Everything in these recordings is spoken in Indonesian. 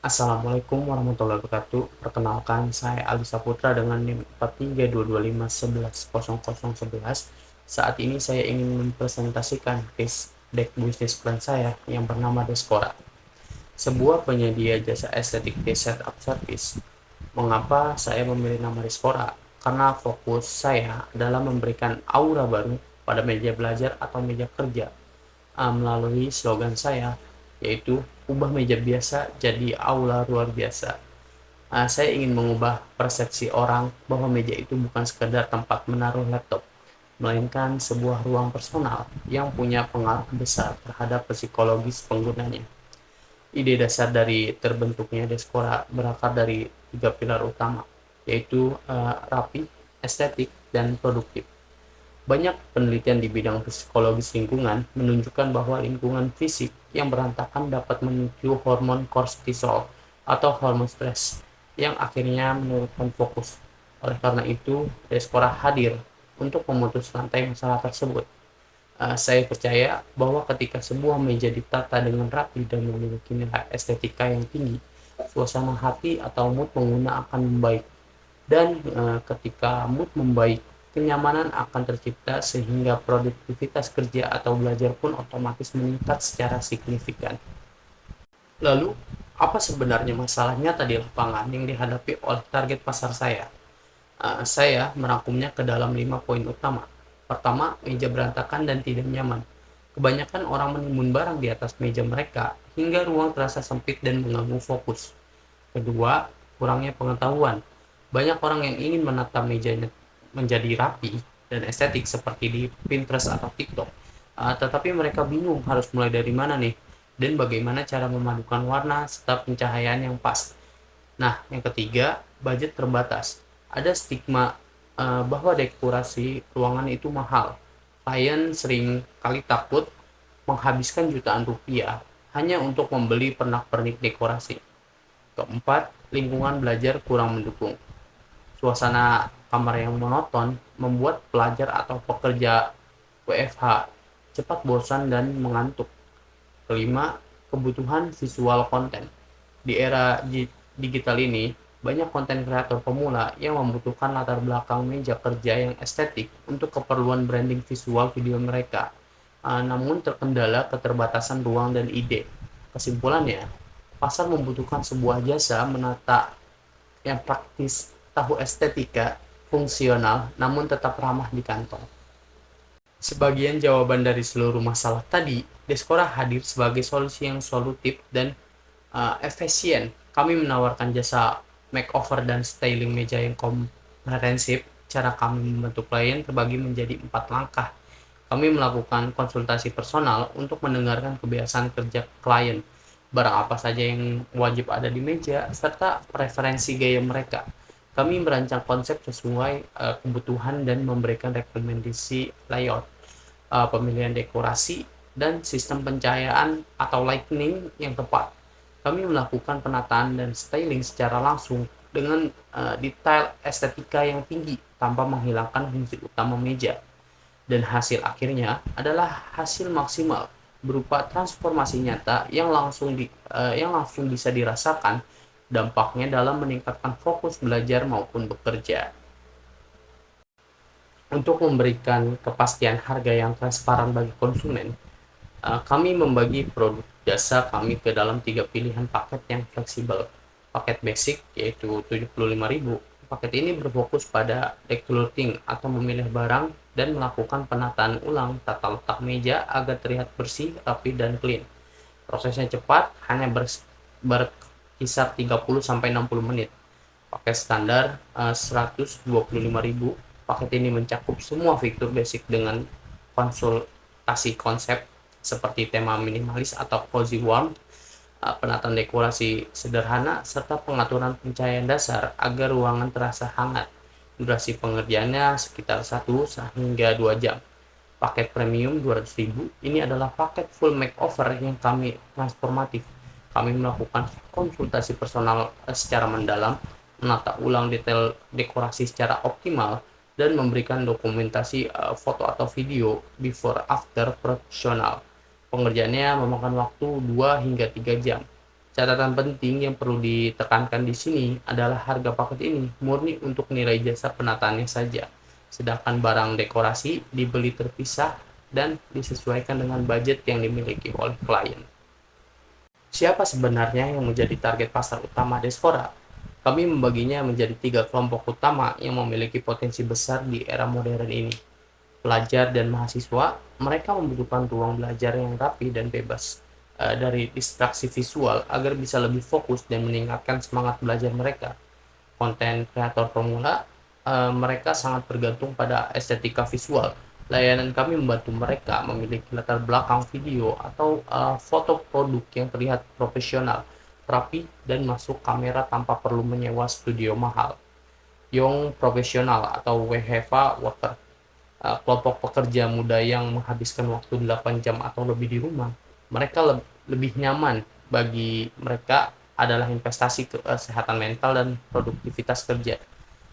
Assalamualaikum warahmatullahi wabarakatuh. Perkenalkan, saya Ali Saputra dengan NIM 43225111. Saat ini saya ingin mempresentasikan case deck bisnis plan saya yang bernama Deskora, sebuah penyedia jasa estetik di setup service. Mengapa saya memilih nama Deskora? Karena fokus saya adalah memberikan aura baru pada meja belajar atau meja kerja melalui slogan saya, yaitu ubah meja biasa jadi aula luar biasa. Saya ingin mengubah persepsi orang bahwa meja itu bukan sekedar tempat menaruh laptop, melainkan sebuah ruang personal yang punya pengaruh besar terhadap psikologis penggunanya. Ide dasar dari terbentuknya Deskora berakar dari tiga pilar utama, yaitu rapi, estetik, dan produktif. Banyak penelitian di bidang psikologis lingkungan menunjukkan bahwa lingkungan fisik yang berantakan dapat memicu hormon kortisol atau hormon stres yang akhirnya menurunkan fokus. Oleh karena itu, Deskora hadir untuk memutus rantai masalah tersebut. Saya percaya bahwa ketika sebuah meja ditata dengan rapi dan memiliki nilai estetika yang tinggi, suasana hati atau mood pengguna akan membaik. Dan ketika mood membaik, kenyamanan akan tercipta sehingga produktivitas kerja atau belajar pun otomatis meningkat secara signifikan. Lalu, apa sebenarnya masalah nyata di lapangan yang dihadapi oleh target pasar saya? Saya merangkumnya ke dalam 5 poin utama. Pertama, meja berantakan dan tidak nyaman. Kebanyakan orang menimbun barang di atas meja mereka hingga ruang terasa sempit dan mengganggu fokus. Kedua, kurangnya pengetahuan. Banyak orang yang ingin menata mejanya menjadi rapi dan estetik seperti di Pinterest atau TikTok, tetapi mereka bingung harus mulai dari mana nih, dan bagaimana cara memadukan warna serta pencahayaan yang pas. Nah, yang ketiga, budget terbatas. Ada stigma bahwa dekorasi ruangan itu mahal. Klien sering kali takut menghabiskan jutaan rupiah hanya untuk membeli pernak-pernik dekorasi. Keempat, lingkungan belajar kurang mendukung. Suasana kamar yang monoton membuat pelajar atau pekerja WFH cepat bosan dan mengantuk. Kelima, kebutuhan visual konten. Di era digital ini, banyak konten kreator pemula yang membutuhkan latar belakang meja kerja yang estetik untuk keperluan branding visual video mereka. Namun terkendala keterbatasan ruang dan ide. Kesimpulannya, pasar membutuhkan sebuah jasa menata yang praktis, tahu estetika, fungsional, namun tetap ramah di kantor. Sebagian jawaban dari seluruh masalah tadi, Deskora hadir sebagai solusi yang solutif dan efisien. Kami menawarkan jasa makeover dan styling meja yang komprehensif. Cara kami membentuk klien terbagi menjadi 4 langkah. Kami melakukan konsultasi personal untuk mendengarkan kebiasaan kerja klien, barang apa saja yang wajib ada di meja, serta preferensi gaya mereka. Kami merancang konsep sesuai kebutuhan dan memberikan rekomendasi layout, pemilihan dekorasi, dan sistem pencahayaan atau lighting yang tepat. Kami melakukan penataan dan styling secara langsung dengan detail estetika yang tinggi tanpa menghilangkan fungsi utama meja. Dan hasil akhirnya adalah hasil maksimal berupa transformasi nyata yang langsung bisa dirasakan dampaknya dalam meningkatkan fokus belajar maupun bekerja. Untuk memberikan kepastian harga yang transparan bagi konsumen, kami membagi produk jasa kami ke dalam 3 pilihan paket yang fleksibel. Paket basic yaitu 75.000. Paket ini berfokus pada decluttering atau memilih barang dan melakukan penataan ulang tata letak meja agar terlihat bersih, rapi, dan clean. Prosesnya cepat, hanya berkisar 30-60 menit. Paket standar 125.000. Paket ini mencakup semua fitur basic dengan konsultasi konsep seperti tema minimalis atau cozy warm, penataan dekorasi sederhana, serta pengaturan pencahayaan dasar agar ruangan terasa hangat. Durasi pengerjaannya sekitar 1 hingga 2 jam. Paket premium 200.000 ini adalah paket full makeover yang kami transformatif. Kami melakukan konsultasi personal secara mendalam, menata ulang detail dekorasi secara optimal, dan memberikan dokumentasi foto atau video before after profesional. Pengerjaannya memakan waktu 2 hingga 3 jam. Catatan penting yang perlu ditekankan di sini adalah harga paket ini murni untuk nilai jasa penataannya saja, sedangkan barang dekorasi dibeli terpisah dan disesuaikan dengan budget yang dimiliki oleh klien. Siapa sebenarnya yang menjadi target pasar utama Diaspora? Kami membaginya menjadi 3 kelompok utama yang memiliki potensi besar di era modern ini. Pelajar dan mahasiswa, mereka membutuhkan ruang belajar yang rapi dan bebas dari distraksi visual agar bisa lebih fokus dan meningkatkan semangat belajar mereka. Konten kreator pemula, mereka sangat bergantung pada estetika visual. Layanan kami membantu mereka memiliki latar belakang video atau foto produk yang terlihat profesional, rapi, dan masuk kamera tanpa perlu menyewa studio mahal. Young profesional atau WFH worker, kelompok pekerja muda yang menghabiskan waktu 8 jam atau lebih di rumah, mereka lebih nyaman. Bagi mereka adalah investasi ke kesehatan mental dan produktivitas kerja.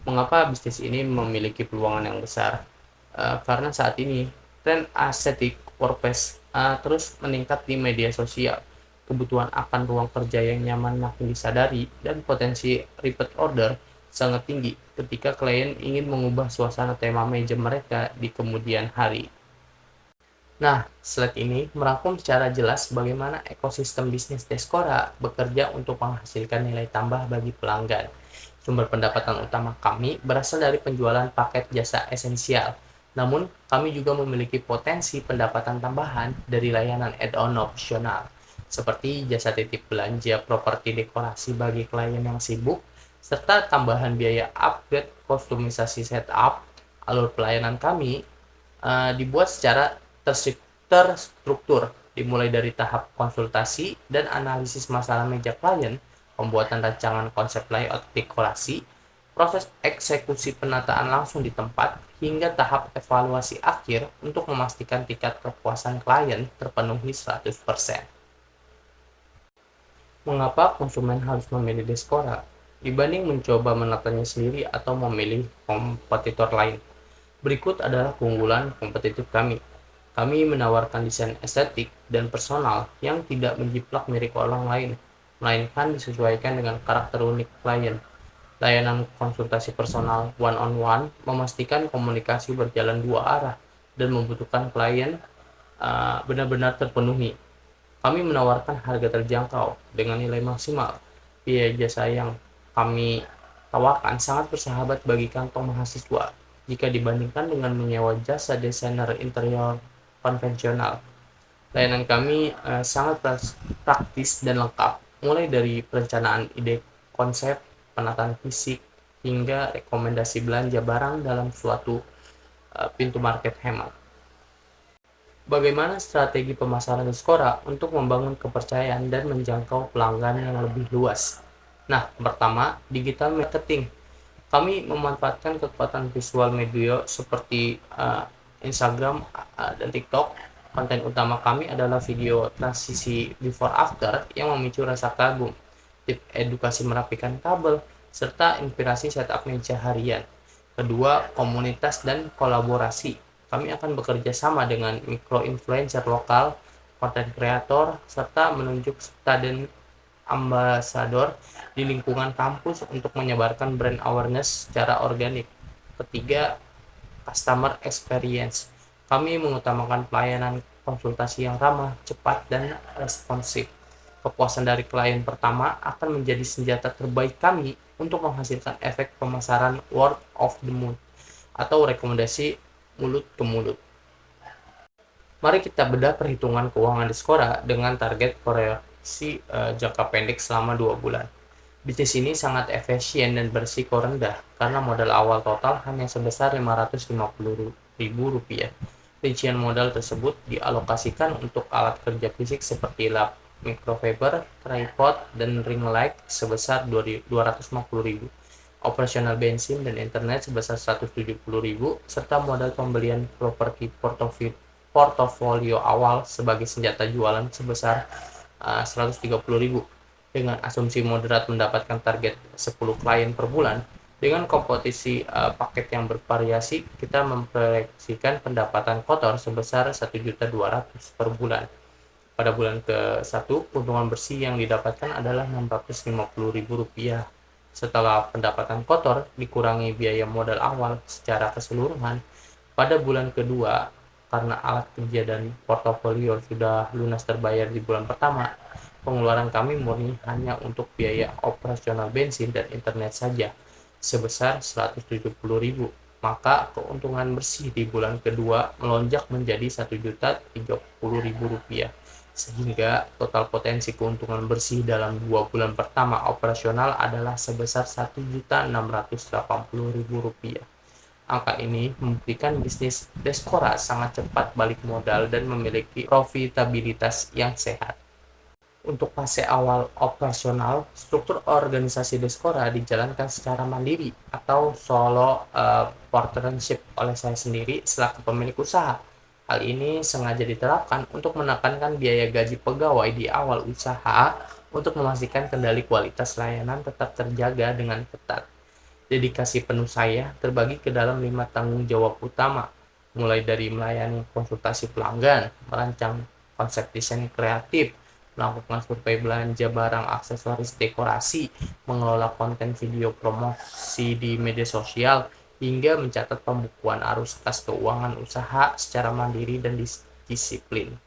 Mengapa bisnis ini memiliki peluang yang besar? Karena saat ini tren aesthetic workplace terus meningkat di media sosial. Kebutuhan akan ruang kerja yang nyaman makin disadari dan potensi repeat order sangat tinggi ketika klien ingin mengubah suasana tema meja mereka di kemudian hari. Nah, slide ini merangkum secara jelas bagaimana ekosistem bisnis Diaspora bekerja untuk menghasilkan nilai tambah bagi pelanggan. Sumber pendapatan utama kami berasal dari penjualan paket jasa esensial. Namun, kami juga memiliki potensi pendapatan tambahan dari layanan add-on opsional, seperti jasa titip belanja properti dekorasi bagi klien yang sibuk, serta tambahan biaya upgrade kostumisasi setup. Alur pelayanan kami dibuat secara terstruktur, dimulai dari tahap konsultasi dan analisis masalah meja klien, pembuatan rancangan konsep layout dekorasi, proses eksekusi penataan langsung di tempat, hingga tahap evaluasi akhir untuk memastikan tingkat kepuasan klien terpenuhi 100%. Mengapa konsumen harus memilih Diaspora dibanding mencoba menatanya sendiri atau memilih kompetitor lain? Berikut adalah keunggulan kompetitif kami. Kami menawarkan desain estetik dan personal yang tidak menjiplak mirip orang lain, melainkan disesuaikan dengan karakter unik klien. Layanan konsultasi personal one-on-one memastikan komunikasi berjalan dua arah dan membutuhkan klien benar-benar terpenuhi. Kami menawarkan harga terjangkau dengan nilai maksimal. Biaya jasa yang kami tawarkan sangat bersahabat bagi kantong mahasiswa jika dibandingkan dengan menyewa jasa desainer interior konvensional. Layanan kami sangat praktis dan lengkap, mulai dari perencanaan ide konsep, penataan fisik, hingga rekomendasi belanja barang dalam suatu pintu market hemat. Bagaimana strategi pemasaran Diaspora untuk membangun kepercayaan dan menjangkau pelanggan yang lebih luas? Nah, pertama, digital marketing. Kami memanfaatkan kekuatan visual media seperti Instagram dan TikTok. Konten utama kami adalah video transisi before after yang memicu rasa kagum, tips edukasi merapikan kabel, serta inspirasi setup meja harian. Kedua, komunitas dan kolaborasi. Kami akan bekerja sama dengan mikro-influencer lokal, konten kreator, serta menunjuk student ambassador di lingkungan kampus untuk menyebarkan brand awareness secara organik. Ketiga, customer experience. Kami mengutamakan pelayanan konsultasi yang ramah, cepat, dan responsif. Kepuasan dari klien pertama akan menjadi senjata terbaik kami untuk menghasilkan efek pemasaran word of the mouth atau rekomendasi mulut ke mulut. Mari kita bedah perhitungan keuangan Diaspora dengan target proyeksi jangka pendek selama 2 bulan. Bisnis ini sangat efisien dan berisiko rendah karena modal awal total hanya sebesar Rp550.000. Rincian modal tersebut dialokasikan untuk alat kerja fisik seperti lap, microfiber, tripod, dan ring light sebesar Rp250.000, operasional bensin dan internet sebesar Rp170.000, serta modal pembelian properti portofolio awal sebagai senjata jualan sebesar Rp130.000. Dengan asumsi moderat mendapatkan target 10 klien per bulan, dengan komposisi paket yang bervariasi, kita memproyeksikan pendapatan kotor sebesar Rp1.200.000 per bulan. Pada bulan ke-1, keuntungan bersih yang didapatkan adalah Rp650.000 setelah pendapatan kotor dikurangi biaya modal awal secara keseluruhan. Pada bulan kedua, karena alat kerja dan portofolio sudah lunas terbayar di bulan pertama, pengeluaran kami murni hanya untuk biaya operasional bensin dan internet saja, sebesar Rp170.000. Maka keuntungan bersih di bulan kedua melonjak menjadi Rp1.030.000, sehingga total potensi keuntungan bersih dalam 2 bulan pertama operasional adalah sebesar Rp1.680.000. Angka ini membuktikan bisnis Deskora sangat cepat balik modal dan memiliki profitabilitas yang sehat. Untuk fase awal operasional, struktur organisasi Deskora dijalankan secara mandiri atau solo partnership oleh saya sendiri selaku pemilik usaha. Hal ini sengaja diterapkan untuk menekankan biaya gaji pegawai di awal usaha untuk memastikan kendali kualitas layanan tetap terjaga dengan ketat. Dedikasi penuh saya terbagi ke dalam 5 tanggung jawab utama, mulai dari melayani konsultasi pelanggan, merancang konsep desain kreatif, melakukan survei belanja barang aksesoris dekorasi, mengelola konten video promosi di media sosial, hingga mencatat pembukuan arus kas keuangan usaha secara mandiri dan disiplin.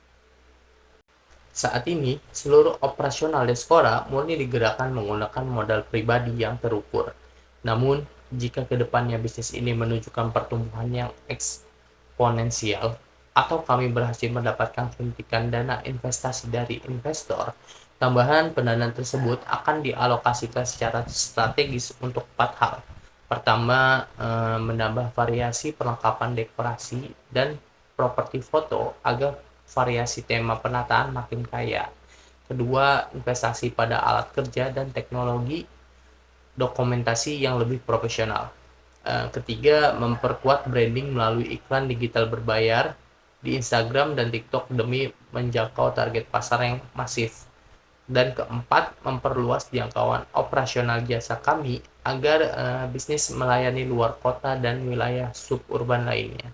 Saat ini, seluruh operasional Deskora murni digerakkan menggunakan modal pribadi yang terukur. Namun, jika kedepannya bisnis ini menunjukkan pertumbuhan yang eksponensial, atau kami berhasil mendapatkan suntikan dana investasi dari investor, tambahan pendanaan tersebut akan dialokasikan secara strategis untuk 4 hal. Pertama, menambah variasi perlengkapan dekorasi dan properti foto agar variasi tema penataan makin kaya. Kedua, investasi pada alat kerja dan teknologi dokumentasi yang lebih profesional. Ketiga, memperkuat branding melalui iklan digital berbayar di Instagram dan TikTok demi menjangkau target pasar yang masif. Dan keempat, memperluas jangkauan operasional jasa kami agar bisnis melayani luar kota dan wilayah suburban lainnya.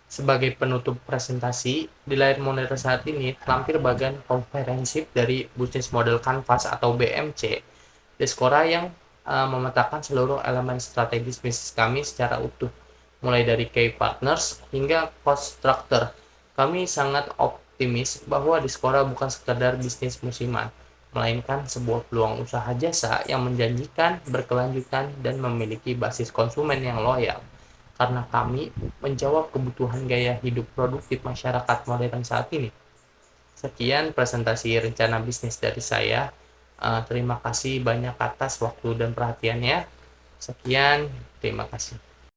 Sebagai penutup presentasi, di layar monitor saat ini terlampir bagian komprehensif dari Business Model Canvas atau BMC Deskora yang memetakan seluruh elemen strategis bisnis kami secara utuh, mulai dari key partners hingga cost structure. Kami sangat optimis bahwa Deskora bukan sekedar bisnis musiman, melainkan sebuah peluang usaha jasa yang menjanjikan, berkelanjutan, dan memiliki basis konsumen yang loyal. Karena kami menjawab kebutuhan gaya hidup produktif masyarakat modern saat ini. Sekian presentasi rencana bisnis dari saya. Terima kasih banyak atas waktu dan perhatiannya. Sekian, terima kasih.